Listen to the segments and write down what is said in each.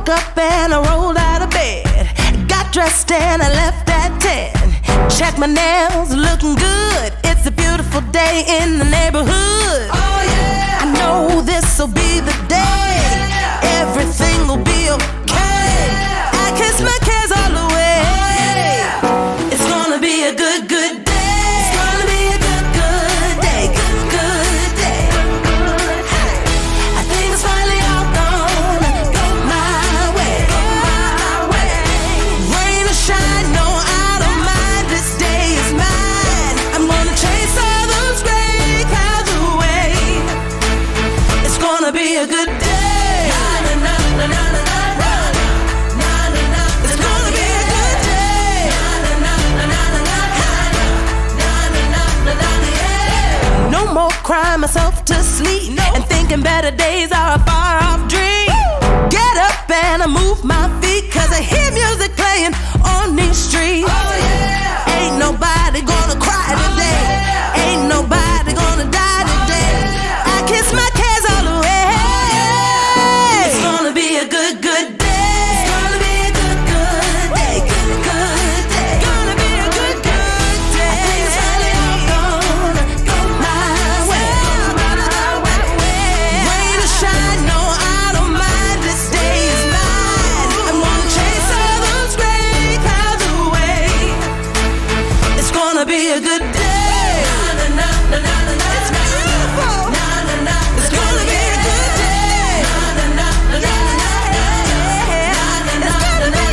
woke up and I rolled out of bed. Got dressed and I left at 10. Check my nails, looking good. It's a beautiful day in the neighborhood. Oh yeah! I know this'll be the day. Oh, yeah. Everything will be okay. Oh, yeah. I kiss my cares all away. Oh, yeah. It's gonna be a good, good day. It's gonna be a good, good day. Good, good day. Hey. I think it's finally all gonna go my way. Go my way. Rain or shine, no, I don't mind. This day is mine. I'm gonna chase all those gray clouds away. It's gonna be a good day. Na na na na na na na na na na. It's gonna be a good day. Na na na na na na na na na na na. Yeah. No more crying myself to sleep and thinking better days are a far off dream. Get up and I move my feet 'cause I hear music playing on these streets. Oh yeah. Ain't nobody gonna cry today. Ain't nobody gonna die today. I kiss my cares all away. It's gonna be a good, good day. It's gonna be a good, good day. Good, good day. Gonna be a good, good day. I think it's finally all gonna go my way. Rain or shine, no, I don't mind. This day is mine. I'm gonna chase all those gray clouds away. It's gonna be a good day. Na na na na na na. It's beautiful. Na na na. It's gonna be a good day. Na na na na na na. Na na na.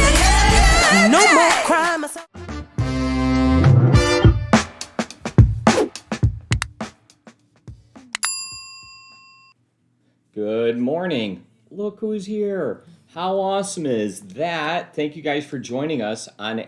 No more crying myself. Good morning. Look who's here. How awesome is that? Thank you guys for joining us on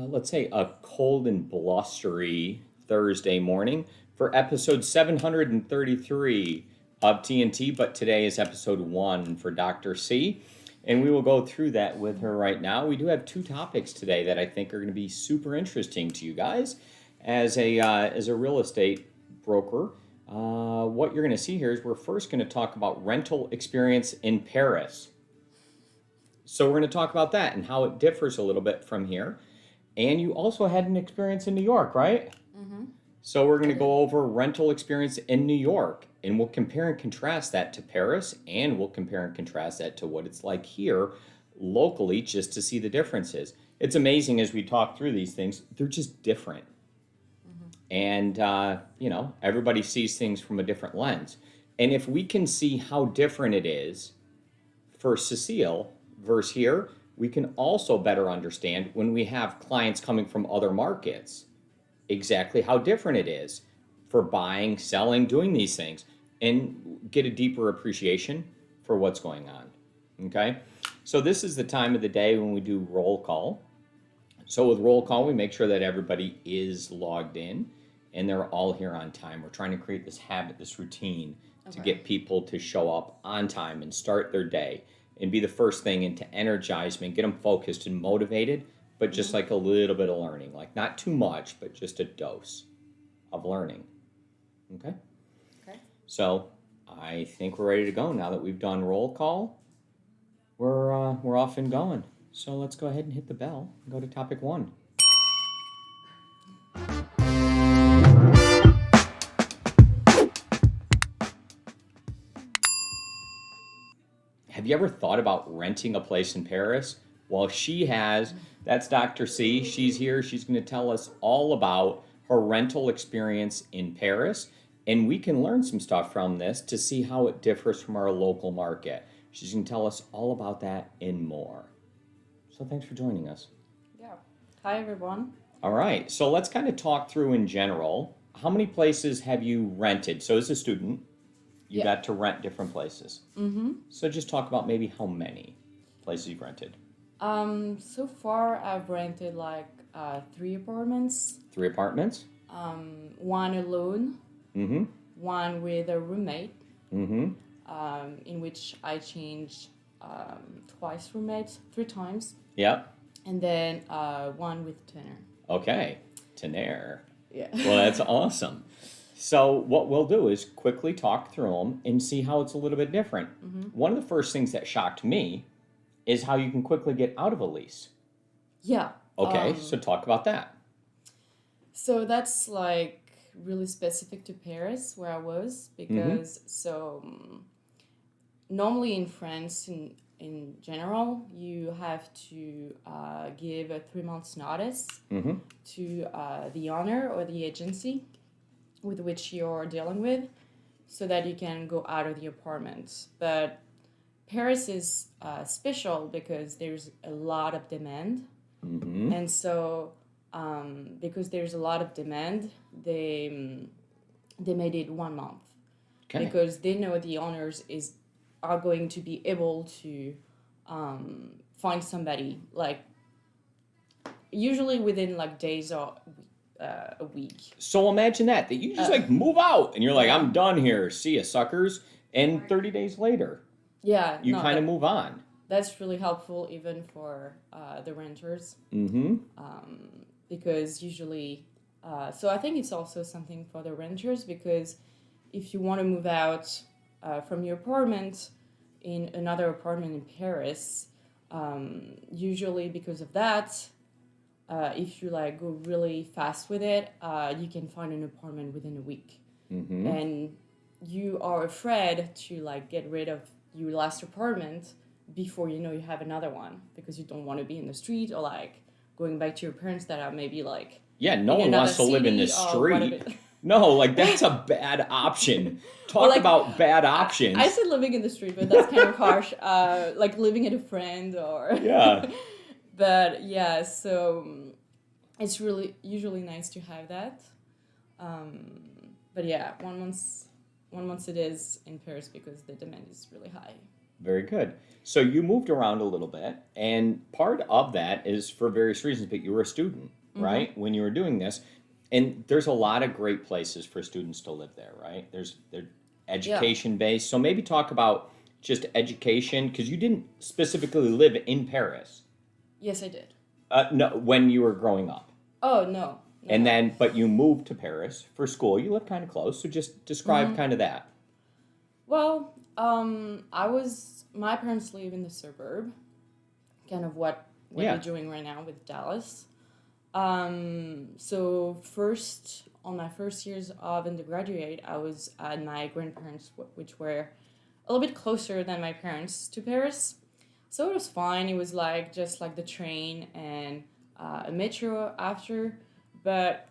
let's say a cold and blustery Thursday morning for episode 733 of TNT, but today is episode 1 for Dr. C, and we will go through that with her right now. We do have 2 topics today that I think are going to be super interesting to you guys as a real estate broker. What you're going to see here is we're first going to talk about rental experience in Paris. So we're going to talk about that and how it differs a little bit from here. And you also had an experience in New York, right? Mm-hmm. So we're going to go over rental experience in New York, and we'll compare and contrast that to Paris, and we'll compare and contrast that to what it's like here locally, just to see the differences. It's amazing as we talk through these things, they're just different. And, everybody sees things from a different lens. And if we can see how different it is for Cecile versus here, we can also better understand when we have clients coming from other markets, exactly how different it is for buying, selling, doing these things, and get a deeper appreciation for what's going on. Okay? So this is the time of the day when we do roll call. So with roll call, we make sure that everybody is logged in and they're all here on time. We're trying to create this habit, this routine to get people to show up on time and start their day and be the first thing and to energize them and get them focused and motivated, but just like a little bit of learning, like not too much, but just a dose of learning. Okay? Okay. So I think we're ready to go now that we've done roll call. We're off and going. So let's go ahead and hit the bell and go to topic 1. Have you ever thought about renting a place in Paris? Well, she has. That's Dr. C. She's here. She's going to tell us all about her rental experience in Paris. And we can learn some stuff from this to see how it differs from our local market. She's going to tell us all about that and more. So thanks for joining us. Yeah. Hi, everyone. All right. So let's kind of talk through in general. How many places have you rented? So as a student, you got to rent different places. Mm-hmm. So just talk about maybe how many places you've rented. So far, I've rented like 3 apartments. 3 apartments? 1 alone. Mm-hmm. 1 with a roommate. Mm-hmm. In which I changed twice roommates, 3 times. Yep. And then 1 with tenor. Okay, tenor. Yeah. Well, that's awesome. So what we'll do is quickly talk through them and see how it's a little bit different. Mm-hmm. One of the first things that shocked me is how you can quickly get out of a lease. Yeah. Okay, so talk about that. So that's like really specific to Paris where I was because normally in France in general you have to give a 3 months notice to the owner or the agency with which you're dealing with so that you can go out of the apartment. But Paris is special because there's a lot of demand. And so because there's a lot of demand, they made it 1 month. Okay. Because they know the owners are going to be able to find somebody, like usually within like days or a week. So imagine that you just like move out and you're like, I'm done here. See ya, suckers. And 30 days later, you kind of move on. That's really helpful even for the renters. Because usually, so I think it's also something for the renters because if you want to move out from your apartment in another apartment in Paris, usually because of that, if you like go really fast with it, you can find an apartment within a week. And you are afraid to like get rid of your last apartment before you know you have another one because you don't want to be in the street or like going back to your parents that are maybe like no one wants to live in the street. No, like that's a bad option. Talk about bad options. I said living in the street, but that's kind of harsh. Like living at a friend or but yeah, so it's really usually nice to have that. But yeah, 1 month it is in Paris because the demand is really high. Very good. So you moved around a little bit, and part of that is for various reasons, but you were a student, right, when you were doing this. And there's a lot of great places for students to live there, right? They're education-based. So maybe talk about just education, because you didn't specifically live in Paris. Yes, I did. No, when you were growing up. Oh, no. And then, but you moved to Paris for school. You lived kind of close, so just describe kind of that. Well, my parents live in the suburb, kind of what we're doing right now with Dallas. So on my first years of undergraduate, I was at my grandparents, which were a little bit closer than my parents to Paris. So it was fine. It was like just like the train and a metro after, but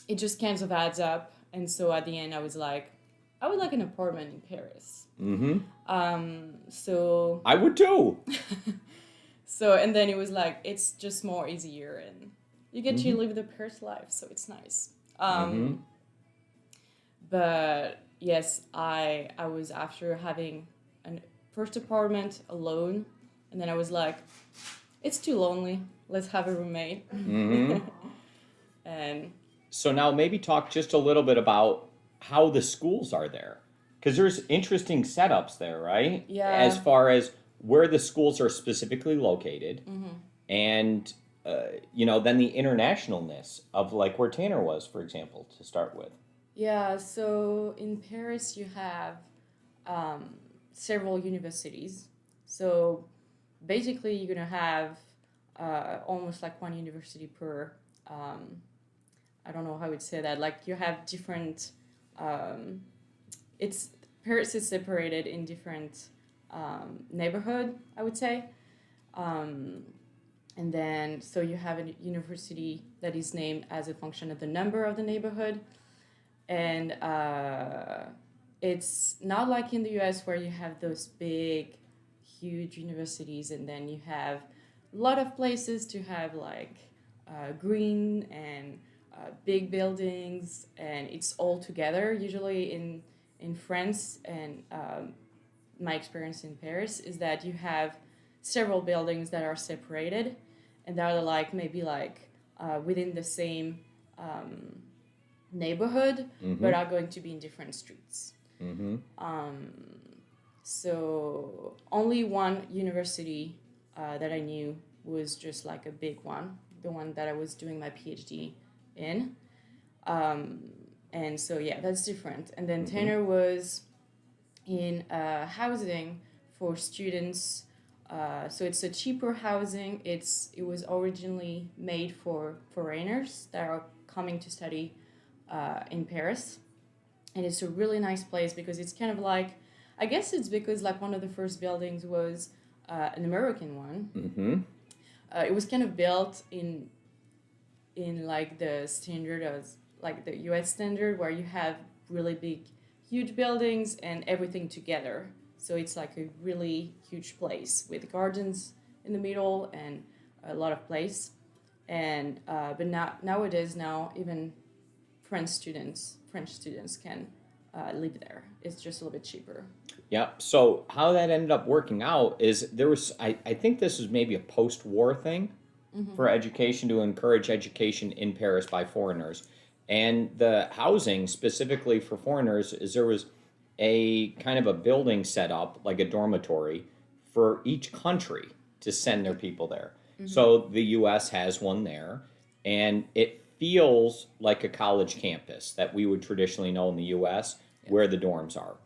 it just kind of adds up. And so at the end, I was like, I would like an apartment in Paris. So I would too. So, and then it was like, it's just more easier and you get to live the Paris life. So it's nice. But yes, I was after having a first apartment alone. And then I was like, it's too lonely. Let's have a roommate. And so now maybe talk just a little bit about how the schools are there. Because there's interesting setups there, right? Yeah. As far as where the schools are specifically located. And, then the internationalness of like where Tanner was, for example, to start with. Yeah, so in Paris you have several universities. So basically you're going to have almost like one university per, I don't know how I would say that, like you have different, Paris is separated in different neighborhood, I would say. And then, so you have a university that is named as a function of the number of the neighborhood. And it's not like in the US where you have those big, huge universities and then you have a lot of places to have like green and big buildings and it's all together. Usually in France and my experience in Paris is that you have several buildings that are separated and that are like maybe like within the same neighborhood but are going to be in different streets. So only one university that I knew was just like a big one, the one that I was doing my PhD in. And so, yeah, that's different. And then Tanner was in housing for students So it's a cheaper housing. It was originally made for foreigners that are coming to study in Paris, and it's a really nice place because it's kind of like, I guess it's because like one of the first buildings was an American one. Mm-hmm. It was kind of built in like the standard of like the U.S. standard where you have really big, huge buildings and everything together. So it's like a really huge place with gardens in the middle and a lot of place. And but nowadays even French students can live there. It's just a little bit cheaper. Yeah. So how that ended up working out is there was, I think this was maybe a post-war thing for education, to encourage education in Paris by foreigners. And the housing specifically for foreigners is there was a kind of a building set up, like a dormitory, for each country to send their people there. So the U.S. has one there, and it feels like a college campus that we would traditionally know in the U.S. where the dorms are.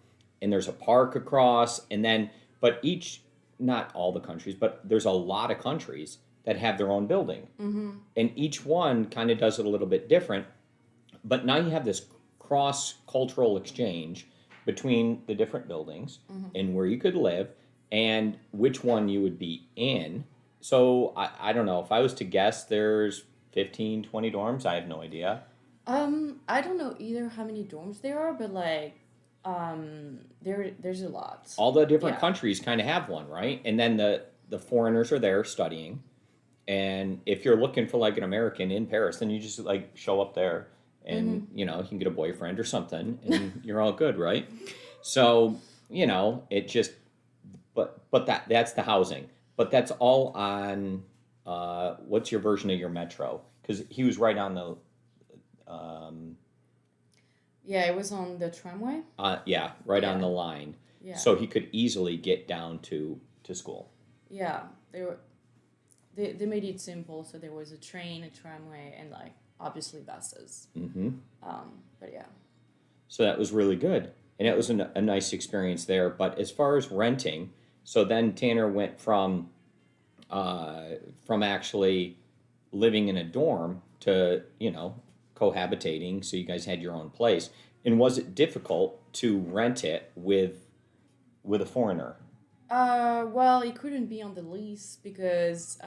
And there's a park across, and then, but each, not all the countries, but there's a lot of countries that have their own building. And each one kind of does it a little bit different. But now you have this cross-cultural exchange between the different buildings and where you could live and which one you would be in. So I don't know. If I was to guess, there's 15, 20 dorms. I have no idea. I don't know either how many dorms there are, but like there's a lot. All the different countries kind of have one, right? And then the foreigners are there studying. And if you're looking for like an American in Paris, then you just like show up there and, you know, you can get a boyfriend or something and you're all good, right? So, you know, it just, but that's the housing. But that's all on, what's your version of your metro? Because he was right on the, yeah, it was on the tramway. Right on the line. Yeah. So he could easily get down to school. Yeah, they made it simple. So there was a train, a tramway, and like obviously buses. But yeah. So that was really good, and it was a nice experience there. But as far as renting, so then Tanner went from actually living in a dorm to, you know, cohabitating. So you guys had your own place. And was it difficult to rent it with a foreigner? Well, he couldn't be on the lease because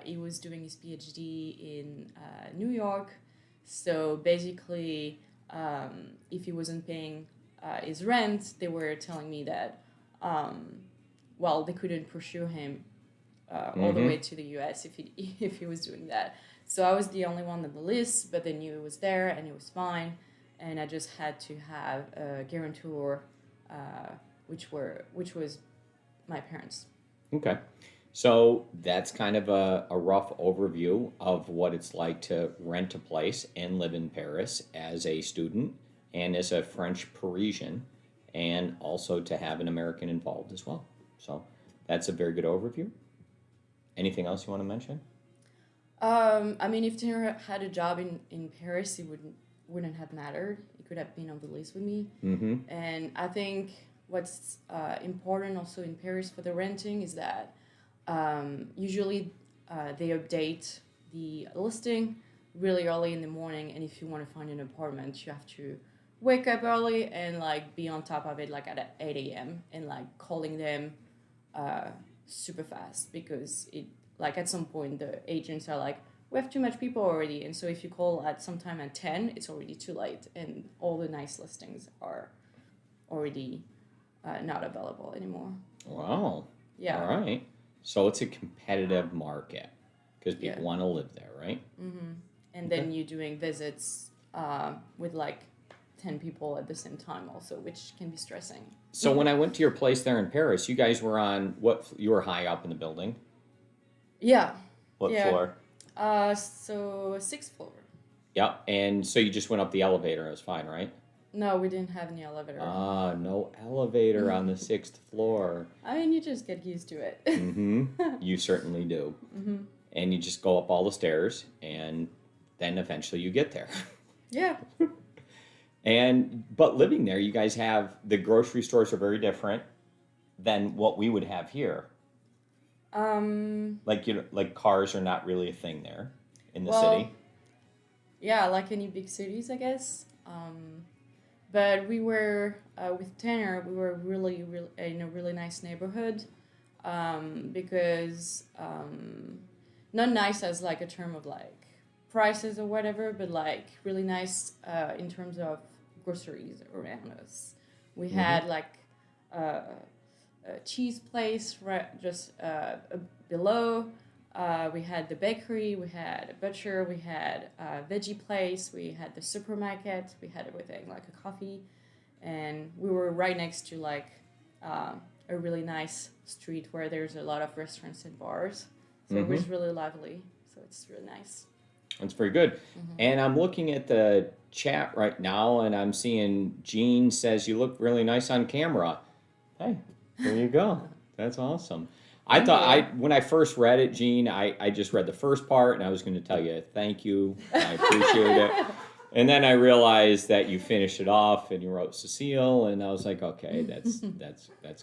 he was doing his PhD in New York. So basically, if he wasn't paying his rent, they were telling me that, well, they couldn't pursue him all the way to the U.S. if he was doing that. So I was the only one on the list, but they knew it was there and it was fine, and I just had to have a guarantor, which was my parents. Okay. So that's kind of a rough overview of what it's like to rent a place and live in Paris as a student and as a French Parisian, and also to have an American involved as well. So that's a very good overview. Anything else you want to mention? I mean, if Tanner had a job in Paris, it wouldn't have mattered. He could have been on the list with me. And I think what's important also in Paris for the renting is that usually they update the listing really early in the morning, and if you want to find an apartment, you have to wake up early and like be on top of it like at 8 a.m. and like calling them super fast, because it like at some point the agents are like, we have too much people already, and so if you call at sometime at 10, it's already too late and all the nice listings are already not available anymore. Wow. Yeah. All right. So it's a competitive market because people want to live there, right? And then you're doing visits with like 10 people at the same time also, which can be stressing. So when I went to your place there in Paris, you guys were on you were high up in the building? Yeah. What floor? So 6th floor. Yep. And so you just went up the elevator. It was fine, right? No, we didn't have any elevator. No elevator on the 6th floor. I mean, you just get used to it. You certainly do. And you just go up all the stairs, and then eventually you get there. Yeah. But living there, you guys have, the grocery stores are very different than what we would have here. Like like cars are not really a thing there in the Well, city. yeah, like any big cities, I guess. But we were with Tanner. We were really in a really nice neighborhood, because not nice as like a term of like prices or whatever, but like really nice in terms of groceries around us. We had like a cheese place right just below. We had the bakery, we had a butcher, we had a veggie place, we had the supermarket, we had everything, like a coffee, and we were right next to like a really nice street where there's a lot of restaurants and bars. So it was really lively. So it's really nice. That's very good. And I'm looking at the chat right now, and I'm seeing Jean says you look really nice on camera. Hey, there you go. That's awesome. I thought when I first read it, Jean, I just read the first part, and I was going to tell you thank you. I appreciate it. And then I realized that you finished it off and you wrote Cecile, and I was like, okay, that's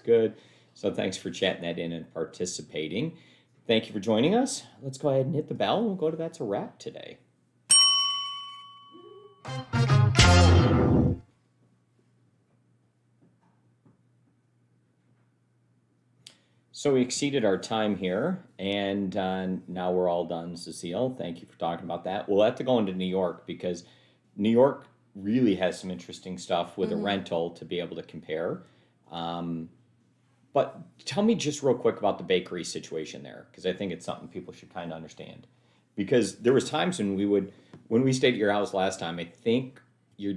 good. So thanks for chatting that in and participating. Thank you for joining us. Let's go ahead and hit the bell, and we'll go to That's a Wrap today. So we exceeded our time here, and now we're all done, Cecile. Thank you for talking about that. We'll have to go into New York because New York really has some interesting stuff with a rental to be able to compare. But tell me just real quick about the bakery situation there, because I think it's something people should kind of understand. Because there was times when we stayed at your house last time, I think your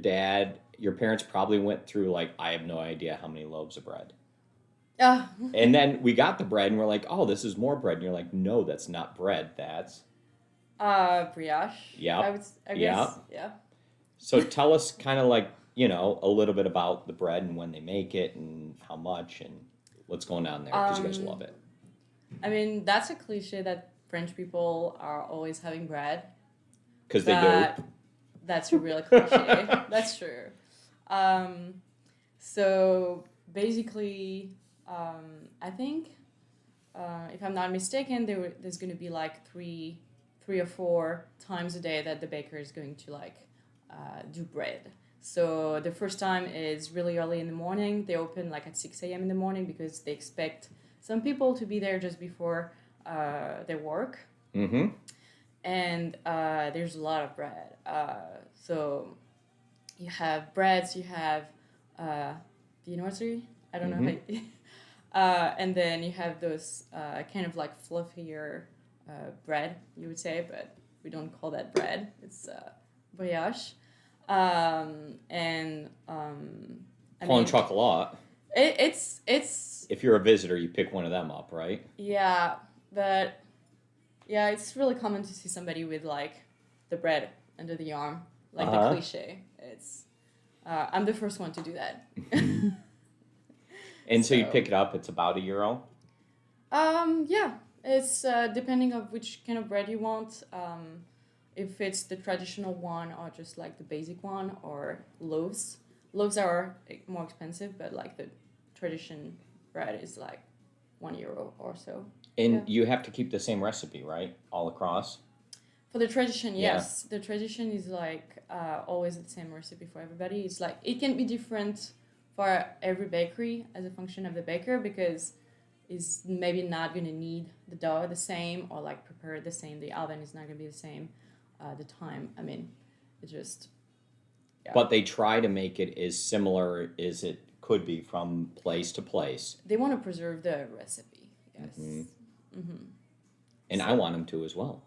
parents probably went through like, I have no idea how many loaves of bread. And then we got the bread and we're like, oh, this is more bread. And you're like, no, that's not bread. That's Brioche. Yeah. I guess. Yeah. So tell us kind of like, a little bit about the bread and when they make it and how much and what's going on there, because you guys love it. I mean, that's a cliche that French people are always having bread. Because they do. That's a real cliche. That's true. So basically, I think, if I'm not mistaken, there's going to be like three or four times a day that the baker is going to like do bread. So the first time is really early in the morning. They open like at 6 a.m. in the morning because they expect some people to be there just before their work. Mm-hmm. And there's a lot of bread. So you have breads, you have the nursery. I don't know how and then you have those kind of like fluffier bread, you would say, but we don't call that bread. It's brioche. Pain chocolat. It's If you're a visitor, you pick one of them up, right? Yeah, but yeah, it's really common to see somebody with like the bread under the arm, like the cliche. It's I'm the first one to do that. And so you pick it up. It's about €1. Yeah, it's depending on which kind of bread you want. If it's the traditional one or just like the basic one or loaves. Loaves are more expensive, but like the tradition bread is like €1 or so. And you have to keep the same recipe, right? All across? For the tradition, yes. Yeah. The tradition is like always the same recipe for everybody. It's like it can be different for every bakery as a function of the baker because is maybe not going to need the dough the same or like prepare it the same. The oven is not going to be the same. The time, I mean, it just... Yeah. But they try to make it as similar as it could be from place to place. They want to preserve the recipe, yes. And I want them to as well.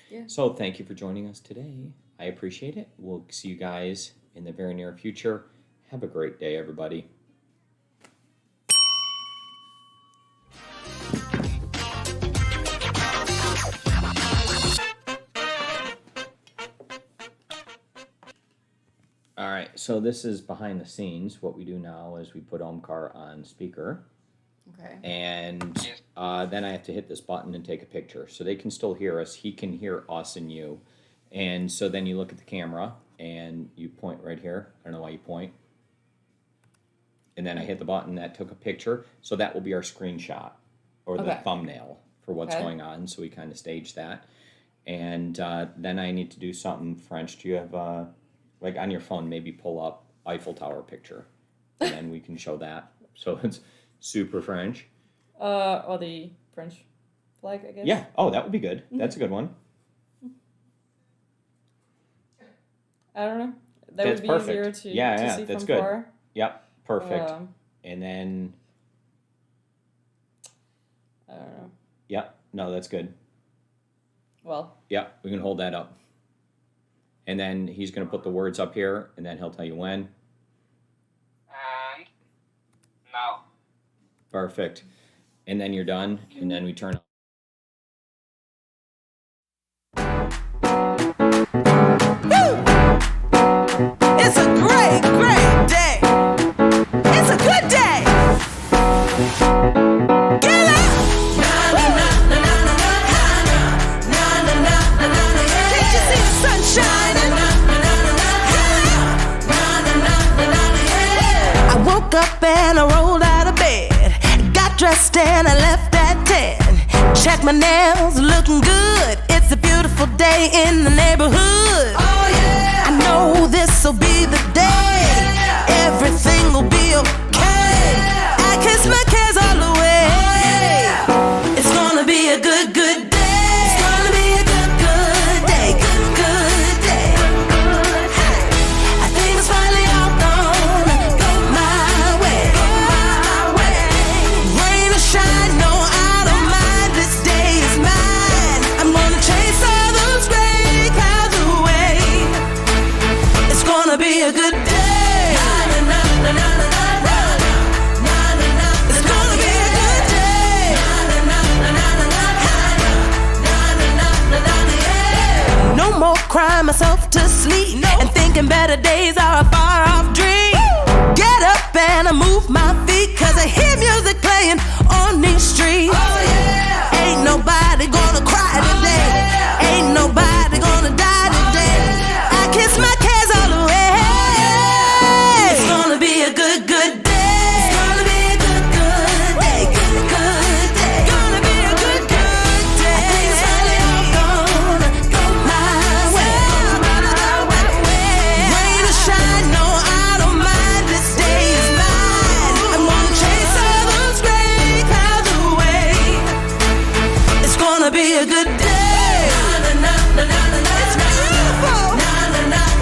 Yeah. So thank you for joining us today. I appreciate it. We'll see you guys in the very near future. Have a great day, everybody. All right, so this is behind the scenes. What we do now is we put Omkar on speaker. Okay. And then I have to hit this button and take a picture. So they can still hear us. He can hear us and you. And so then you look at the camera and you point right here. I don't know why you point. And then I hit the button that took a picture. So that will be our screenshot or the thumbnail. for what's Okay. going on, so we kind of stage that. And then I need to do something French. Do you have, like on your phone, maybe pull up Eiffel Tower picture, and then we can show that. So it's super French. Or the French flag, I guess. Yeah. Oh, that would be good. That's a good one. I don't know. That That's would be perfect. easier to, Yeah, to yeah, see that's from good. far. Yep. Perfect. Um, And then, I don't know. yep. No, that's good. Well, Yeah, we can hold that up. And then he's going to put the words up here, and then he'll tell you when. And now. Perfect. And then you're done, and then we turn. It's a great, great day. It's a good day. Get up. Can't you see the sun shining? I woke up and I rolled out of bed. Got dressed and I left at 10. Check my nails, looking good. It's a beautiful day in the neighborhood. Oh yeah. I know this'll be the day. Everything will be okay. I kiss my cares all away. It's gonna be a good, good day. It's gonna be a good, good day. Good, good day. I think it's finally all gonna go my way. Rain or shine, no, I don't mind. This day is mine. I'm gonna chase all those gray clouds away. It's gonna be a good day. It's gonna be a good day. No more crying myself to sleep and thinking better days are a far off dream. Get up and I move my feet, cause I hear music playing on these streets. Ain't nobody gonna cry today. Ain't nobody gonna die today. I kiss my cares all away. It's gonna be a good, good day. It's gonna be a good, good day. Good, good day. Gonna be a good, good day. I think it's finally all gonna go my way. Rain or shine, no, I don't mind. This day is mine. I'm gonna chase all those gray clouds away. It's gonna be a good day. It's beautiful.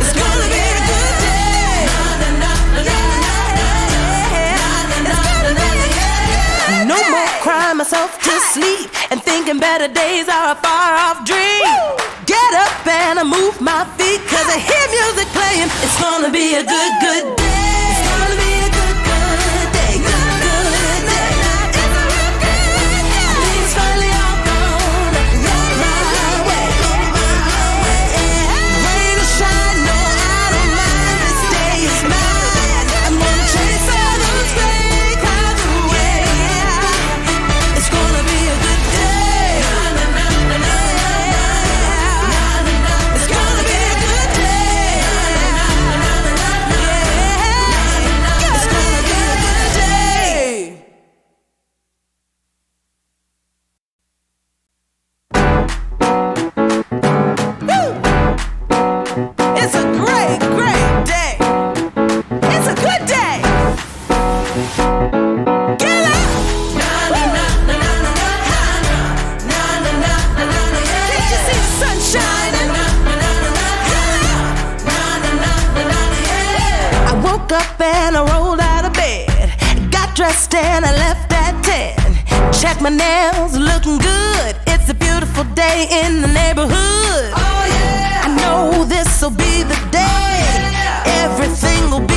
It's gonna be a good day. No more crying myself to sleep and thinking better days are a far off dream. Get up and I move my feet, cause I hear music playing. It's gonna be a good, good day. It's gonna be a good, good day. Good, good day. It's a real good day. I think it's finally all gonna go my way. Rain or shine, no, I don't mind. This day is mine. I'm gonna chase all those gray clouds away. It's gonna be a good day. It's gonna be a good day. It's gonna be a good day. It's a great, great day. It's a good day. Get up. Can't you see the sun shining? I woke up and I rolled out of bed. Got dressed and I left at 10. Check my nails, looking good. It's a beautiful day in the neighborhood. Oh yeah. I know this'll be the day. Everything will